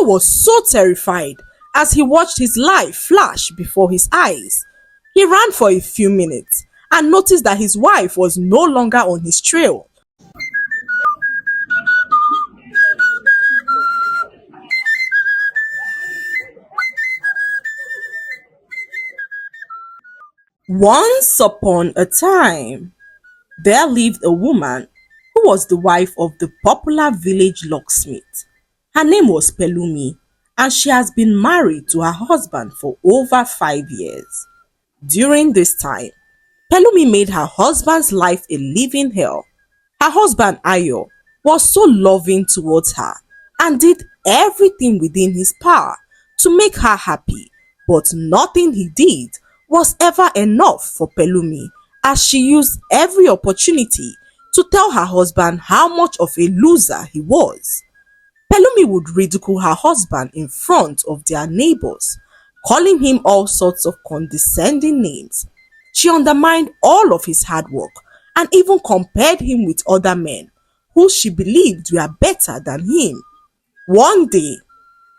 Ayo was so terrified as he watched his life flash before his eyes. He ran for a few minutes and noticed that his wife was no longer on his trail. Once upon a time, there lived a woman who was the wife of the popular village locksmith. Her name was Pelumi, and she has been married to her husband for over 5 years. During this time, Pelumi made her husband's life a living hell. Her husband Ayo was so loving towards her and did everything within his power to make her happy, but nothing he did was ever enough for Pelumi, as she used every opportunity to tell her husband how much of a loser he was. Pelumi would ridicule her husband in front of their neighbors, calling him all sorts of condescending names. She undermined all of his hard work and even compared him with other men who she believed were better than him. One day,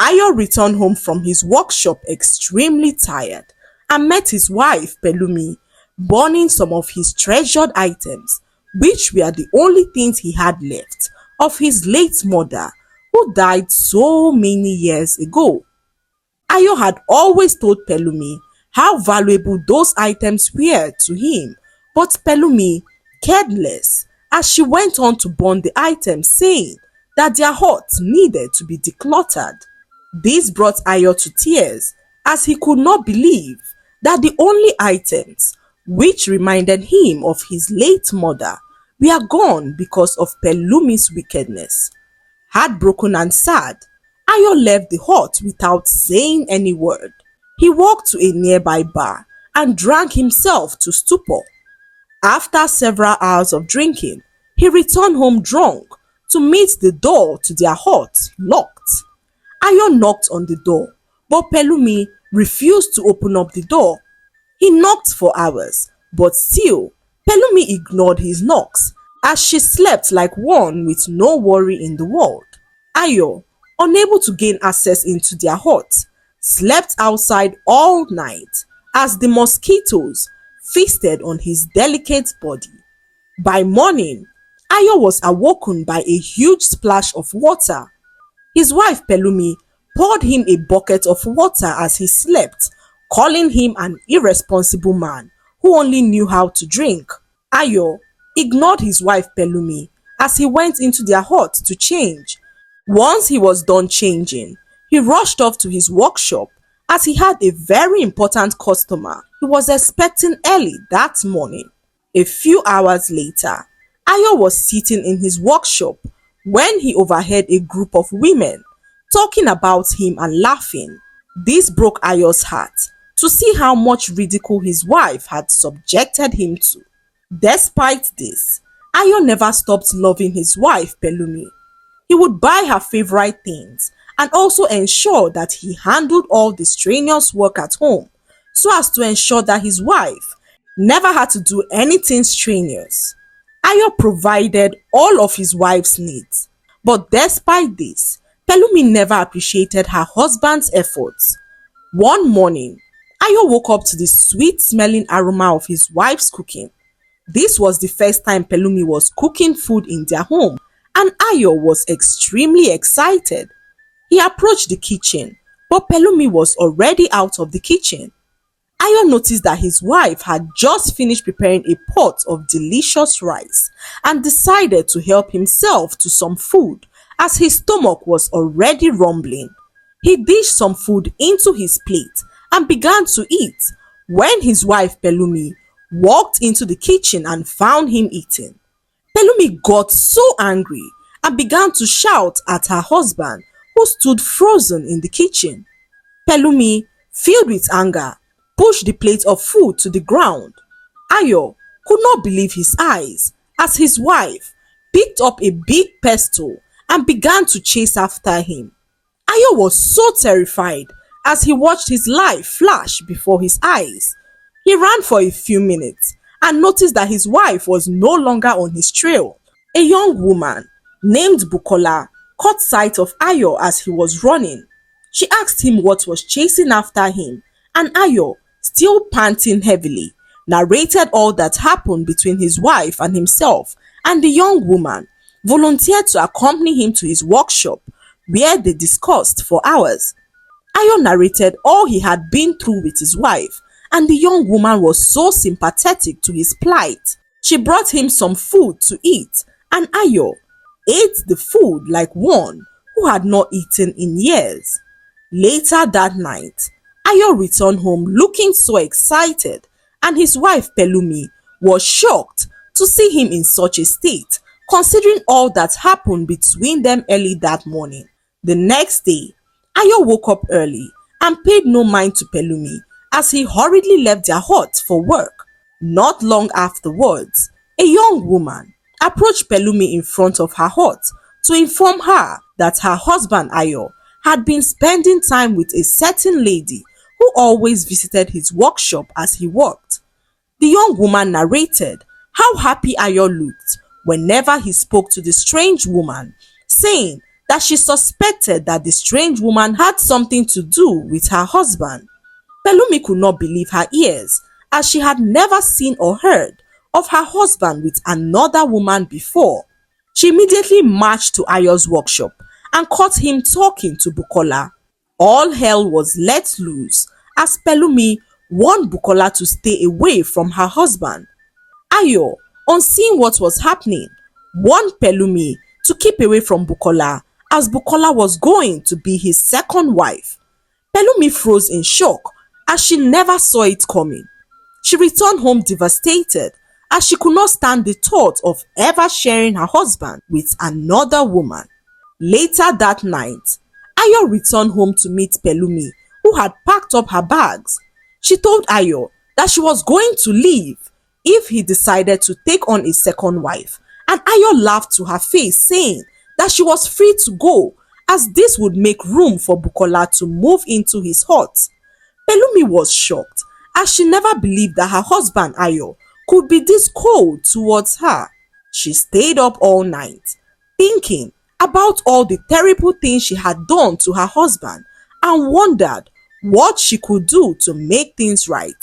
Ayo returned home from his workshop extremely tired and met his wife Pelumi burning some of his treasured items, which were the only things he had left of his late mother, who died so many years ago. Ayo had always told Pelumi how valuable those items were to him, but Pelumi cared less as she went on to burn the items, saying that their hearts needed to be decluttered. This brought Ayo to tears as he could not believe that the only items which reminded him of his late mother were gone because of Pelumi's wickedness. Heartbroken and sad, Ayo left the hut without saying any word. He walked to a nearby bar and drank himself to stupor. After several hours of drinking, he returned home drunk to meet the door to their hut locked. Ayo knocked on the door, but Pelumi refused to open up the door. He knocked for hours, but still, Pelumi ignored his knocks as she slept like one with no worry in the world. Ayo, unable to gain access into their hut, slept outside all night as the mosquitoes feasted on his delicate body. By morning, Ayo was awoken by a huge splash of water. His wife Pelumi poured him a bucket of water as he slept, calling him an irresponsible man who only knew how to drink. Ayo ignored his wife Pelumi as he went into their hut to change. Once he was done changing, he rushed off to his workshop as he had a very important customer he was expecting early that morning. A few hours later, Ayo was sitting in his workshop when he overheard a group of women talking about him and laughing. This broke Ayo's heart to see how much ridicule his wife had subjected him to. Despite this, Ayo never stopped loving his wife Pelumi. He would buy her favorite things and also ensure that he handled all the strenuous work at home so as to ensure that his wife never had to do anything strenuous. Ayo provided all of his wife's needs, but despite this, Pelumi never appreciated her husband's efforts. One morning, Ayo woke up to the sweet-smelling aroma of his wife's cooking. This was the first time Pelumi was cooking food in their home, and Ayo was extremely excited. He approached the kitchen, but Pelumi was already out of the kitchen. Ayo noticed that his wife had just finished preparing a pot of delicious rice and decided to help himself to some food as his stomach was already rumbling. He dished some food into his plate and began to eat when his wife Pelumi walked into the kitchen and found him eating. Pelumi got so angry and began to shout at her husband, who stood frozen in the kitchen. Pelumi, filled with anger, pushed the plate of food to the ground. Ayo could not believe his eyes as his wife picked up a big pestle and began to chase after him. Ayo was so terrified as he watched his life flash before his eyes. He ran for a few minutes and noticed that his wife was no longer on his trail. A young woman named Bukola caught sight of Ayo as he was running. She asked him what was chasing after him, and Ayo, still panting heavily, narrated all that happened between his wife and himself, and the young woman volunteered to accompany him to his workshop, where they discussed for hours. Ayo narrated all he had been through with his wife, and the young woman was so sympathetic to his plight. She brought him some food to eat, and Ayo ate the food like one who had not eaten in years. Later that night, Ayo returned home looking so excited, and his wife Pelumi was shocked to see him in such a state, considering all that happened between them early that morning. The next day, Ayo woke up early and paid no mind to Pelumi as he hurriedly left their hut for work. Not long afterwards, a young woman approached Pelumi in front of her hut to inform her that her husband Ayo had been spending time with a certain lady who always visited his workshop as he worked. The young woman narrated how happy Ayo looked whenever he spoke to the strange woman, saying that she suspected that the strange woman had something to do with her husband. Pelumi could not believe her ears, as she had never seen or heard of her husband with another woman before. She immediately marched to Ayo's workshop and caught him talking to Bukola. All hell was let loose as Pelumi warned Bukola to stay away from her husband. Ayo, on seeing what was happening, warned Pelumi to keep away from Bukola as Bukola was going to be his second wife. Pelumi froze in shock as she never saw it coming. She returned home devastated as she could not stand the thought of ever sharing her husband with another woman. Later that night, Ayo returned home to meet Pelumi, who had packed up her bags. She told Ayo that she was going to leave if he decided to take on a second wife, and Ayo laughed to her face, saying that she was free to go as this would make room for Bukola to move into his hut. Pelumi was shocked as she never believed that her husband Ayo could be this cold towards her. She stayed up all night thinking about all the terrible things she had done to her husband and wondered what she could do to make things right.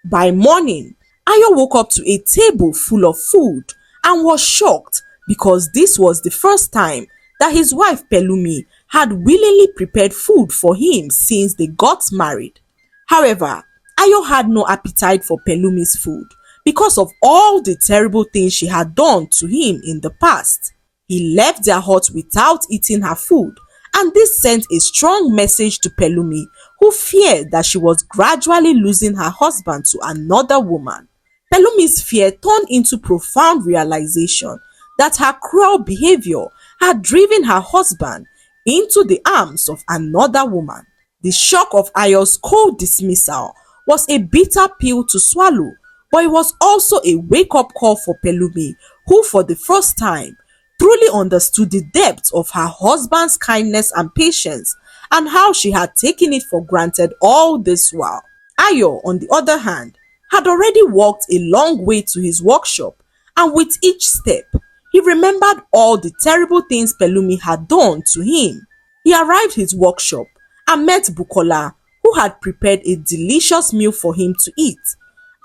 By morning, Ayo woke up to a table full of food and was shocked because this was the first time that his wife Pelumi had willingly prepared food for him since they got married. However, Ayo had no appetite for Pelumi's food because of all the terrible things she had done to him in the past. He left their hut without eating her food, and this sent a strong message to Pelumi, who feared that she was gradually losing her husband to another woman. Pelumi's fear turned into profound realization that her cruel behavior had driven her husband into the arms of another woman. The shock of Ayo's cold dismissal was a bitter pill to swallow, but it was also a wake-up call for Pelumi, who for the first time truly understood the depth of her husband's kindness and patience and how she had taken it for granted all this while. Ayo, on the other hand, had already walked a long way to his workshop, and with each step, he remembered all the terrible things Pelumi had done to him. He arrived at his workshop and met Bukola, who had prepared a delicious meal for him to eat.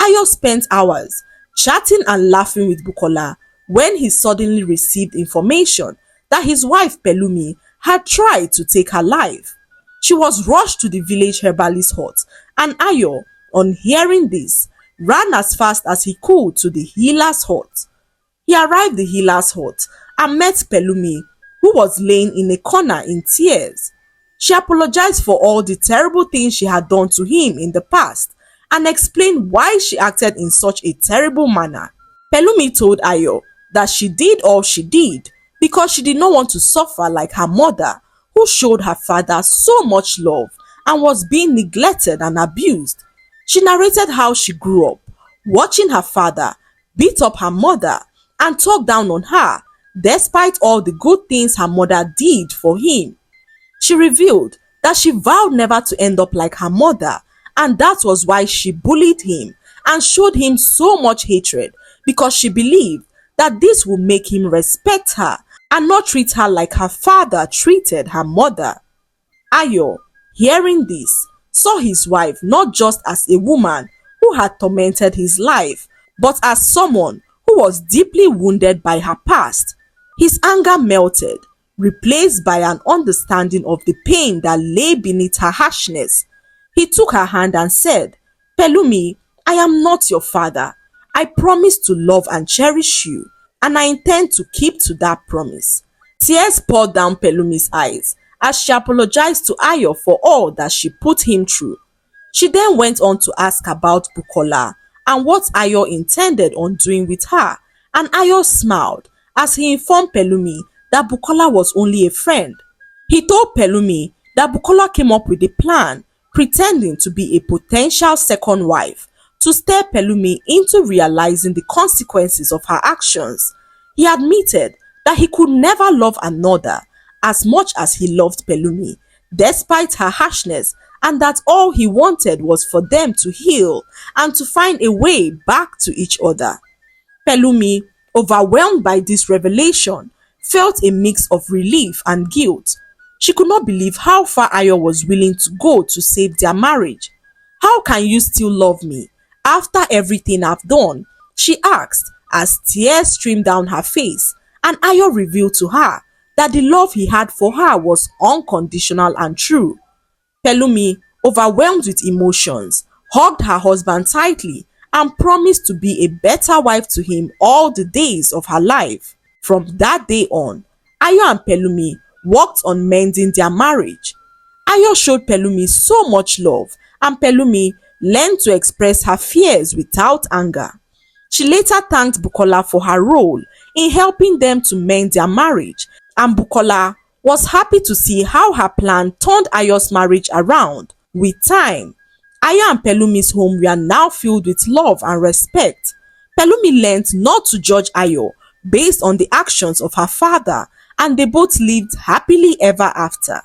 Ayo spent hours chatting and laughing with Bukola when he suddenly received information that his wife Pelumi had tried to take her life. She was rushed to the village herbalist hut, and Ayo, on hearing this, ran as fast as he could to the healer's hut. He arrived at the healer's hut and met Pelumi, who was laying in a corner in tears. She apologized for all the terrible things she had done to him in the past and explained why she acted in such a terrible manner. Pelumi told Ayo that she did all she did because she did not want to suffer like her mother, who showed her father so much love and was being neglected and abused. She narrated how she grew up, watching her father beat up her mother and talk down on her despite all the good things her mother did for him. She revealed that she vowed never to end up like her mother, and that was why she bullied him and showed him so much hatred, because she believed that this would make him respect her and not treat her like her father treated her mother. Ayo, hearing this, saw his wife not just as a woman who had tormented his life, but as someone who was deeply wounded by her past. His anger melted, replaced by an understanding of the pain that lay beneath her harshness. He took her hand and said, Pelumi, I am not your father. I promise to love and cherish you, and I intend to keep to that promise. Tears poured down Pelumi's eyes as she apologized to Ayo for all that she put him through. She then went on to ask about Bukola and what Ayo intended on doing with her, and Ayo smiled as he informed Pelumi that Bukola was only a friend. He told Pelumi that Bukola came up with a plan, pretending to be a potential second wife, to steer Pelumi into realizing the consequences of her actions. He admitted that he could never love another as much as he loved Pelumi, despite her harshness, and that all he wanted was for them to heal and to find a way back to each other. Pelumi, overwhelmed by this revelation, felt a mix of relief and guilt. She could not believe how far Ayo was willing to go to save their marriage. How can you still love me after everything I've done? She asked as tears streamed down her face, and Ayo revealed to her that the love he had for her was unconditional and true. Pelumi, overwhelmed with emotions, hugged her husband tightly and promised to be a better wife to him all the days of her life. From that day on, Ayo and Pelumi worked on mending their marriage. Ayo showed Pelumi so much love, and Pelumi learned to express her fears without anger. She later thanked Bukola for her role in helping them to mend their marriage, and Bukola was happy to see how her plan turned Ayo's marriage around. With time, Ayo and Pelumi's home were now filled with love and respect. Pelumi learned not to judge Ayo based on the actions of her father, and they both lived happily ever after.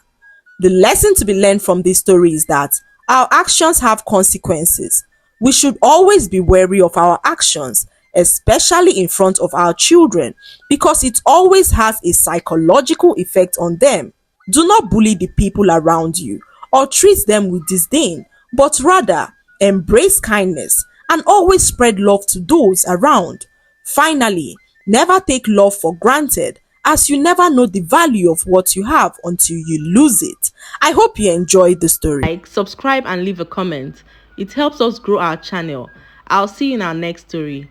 The lesson to be learned from this story is that our actions have consequences. We should always be wary of our actions, especially in front of our children, because it always has a psychological effect on them. Do not bully the people around you or treat them with disdain, but rather embrace kindness and always spread love to those around. Finally, never take love for granted, as you never know the value of what you have until you lose it. I hope you enjoyed the story. Like, subscribe and leave a comment. It helps us grow our channel. I'll see you in our next story.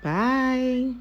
Bye.